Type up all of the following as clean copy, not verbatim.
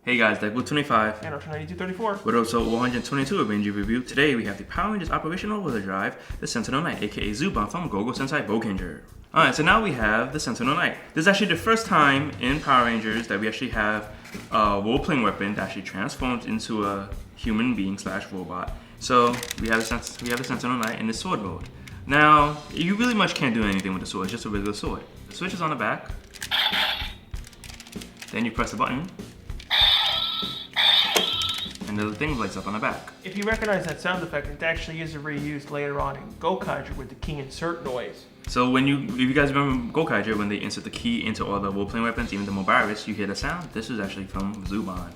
Hey guys, DaiKenjin and Ocean 9234. with episode 122 of Ranger Review. Today we have the Power Rangers Operation Overdrive, the Sentinel Knight, aka Zuban from Gogo Sensei Bokenger. Alright, so now we have the Sentinel Knight. This is actually the first time in Power Rangers that we actually have a role-playing weapon that actually transforms into a human being / robot. So we have the Sentinel Knight in the sword mode. Now, you really much can't do anything with the sword, it's just a regular sword. The switch is on the back. Then you press the button. And the thing lights up on the back. If you recognize that sound effect, it actually is reused later on in DaiKenjin with the key insert noise. So if you guys remember DaiKenjin, when they insert the key into all the role-playing weapons, even the Mobiris, you hear the sound. This is actually from Zuban.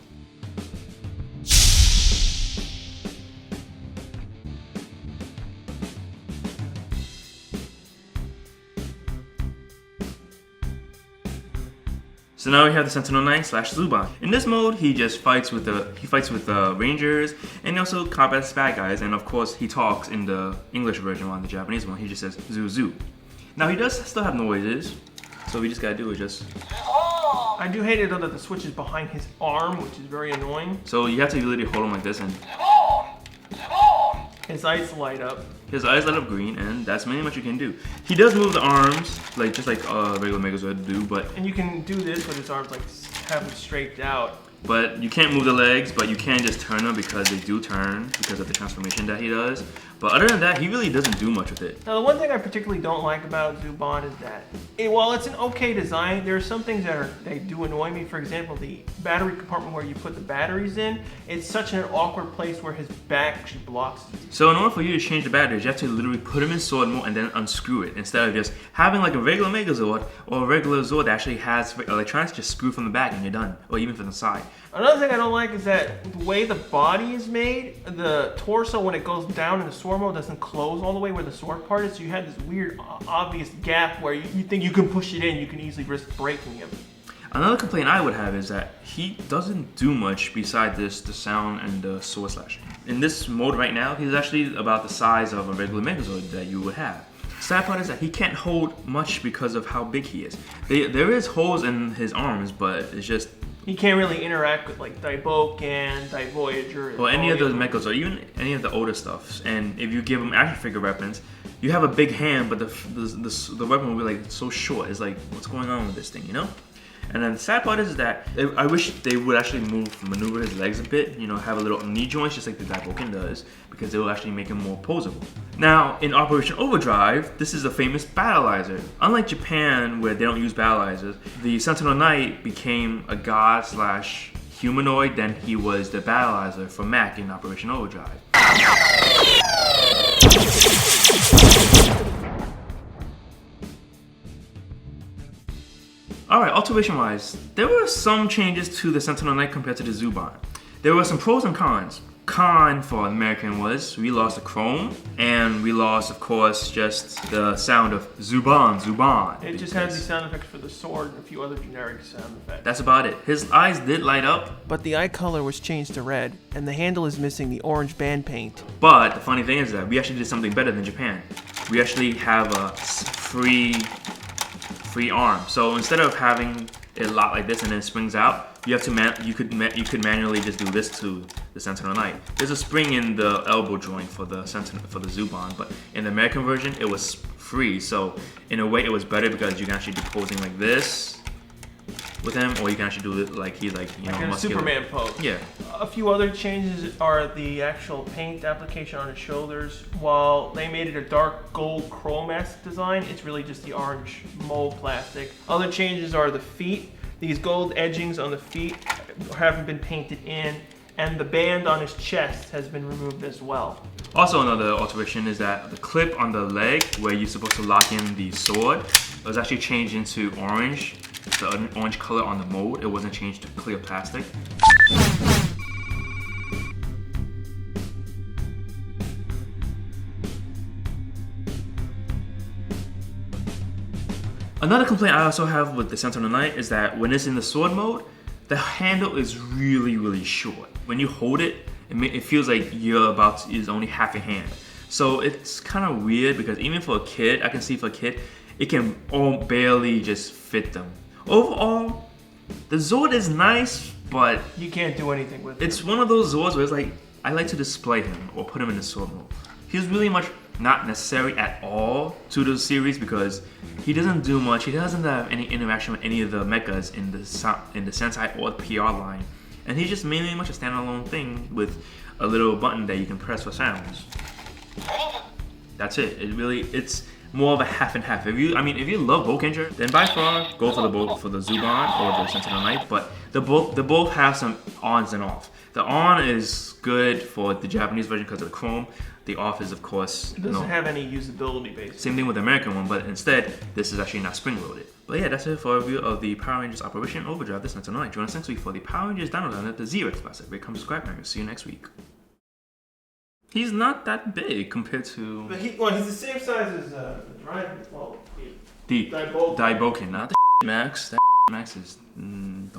So now we have the Sentinel Knight / Zuban. In this mode, he just fights with the Rangers, and he also combats bad guys. And of course, he talks in the English version. On the Japanese one, he just says "zoo zoo." Now he does still have noises, so we just gotta do is just. I do hate it though that the switch is behind his arm, which is very annoying. So you have to literally hold him like this, and his eyes light up. His eyes light up green, and that's mainly what you can do. He does move the arms, just like regular Megazord do, but... And you can do this with his arms, like, have them straightened out. But you can't move the legs, but you can just turn them because they do turn because of the transformation that he does. But other than that, he really doesn't do much with it. Now, the one thing I particularly don't like about Zuban is that, while it's an okay design, there are some things that do annoy me. For example, the battery compartment where you put the batteries in, it's such an awkward place where his back actually blocks it. So in order for you to change the batteries, you have to literally put them in sword mode and then unscrew it, instead of just having like a regular Megazord or a regular Zord that actually has electronics just screw from the back and you're done, or even from the side. Another thing I don't like is that the way the body is made, the torso when it goes down in the sword mode doesn't close all the way where the sword part is, so you have this weird obvious gap where you think you can push it in, you can easily risk breaking him. Another complaint I would have is that he doesn't do much beside the sound and the sword slash. In this mode right now, he's actually about the size of a regular Megazord that you would have. Sad part is that he can't hold much because of how big he is. There is holes in his arms, but it's just... He can't really interact with like DaiKenjin, DaiVoyager, or any of those mechas, or even any of the older stuffs. And if you give him action figure weapons, you have a big hand, but the weapon will be like so short. It's like, what's going on with this thing, you know? And then the sad part is that I wish they would actually maneuver his legs a bit, you know, have a little knee joints just like the DaiKenjin does, because it will actually make him more posable. Now, in Operation Overdrive, this is a famous battleizer. Unlike Japan, where they don't use battleizers, the Sentinel Knight became a god / humanoid, then he was the battleizer for Mac in Operation Overdrive. Alright, alteration-wise, there were some changes to the Sentinel Knight compared to the Zuban. There were some pros and cons. Con for American was we lost the chrome, and we lost, of course, just the sound of Zuban, Zuban. It just has the sound effects for the sword and a few other generic sound effects. That's about it. His eyes did light up. But the eye color was changed to red, and the handle is missing the orange band paint. But the funny thing is that we actually did something better than Japan. We actually have a free arm. So instead of having it locked like this and then it springs out, you have to you could manually just do this to the Sentinel Knight. There's a spring in the elbow joint for the Zuban, but in the American version it was free. So in a way it was better because you can actually do posing like this with him, or you can actually do it like he's like, you know, like a Superman pose. Yeah. A few other changes are the actual paint application on his shoulders. While they made it a dark gold chrome-esque design, it's really just the orange mold plastic. Other changes are the feet. These gold edgings on the feet haven't been painted in, and the band on his chest has been removed as well. Also, another alteration is that the clip on the leg where you're supposed to lock in the sword was actually changed into orange. The orange color on the mold. It wasn't changed to clear plastic. Another complaint I also have with the Sentinel Knight is that when it's in the sword mode, the handle is really short. When you hold it, it feels like is only half a hand. So it's kind of weird because even for a kid, I can see for a kid, it can barely just fit them. Overall, the Zord is nice, but you can't do anything with it. It's one of those Zords where it's like, I like to display him or put him in the sword mode. He's really much not necessary at all to the series because he doesn't do much. He doesn't have any interaction with any of the mechas in the Sentai or the PR line. And he's just mainly much a standalone thing with a little button that you can press for sounds. That's it. It's more of a half and half. If you love DaiKenjin, then by far go for the Zuban or the Sentinel Knight. But they both have some ons and off. The on is good for the Japanese version because of the chrome. The off is, of course, it doesn't have any usability base. Same thing with the American one, but instead this is actually not spring loaded. But yeah, that's it for a review of the Power Rangers Operation Overdrive this Sentinel Knight. Join us next week for the Power Rangers download at the Zero Classic. Rate, comment, subscribe, and see you next week. He's not that big compared to. But he's the same size as the DaiKenjin, not the Max. That Max is. No.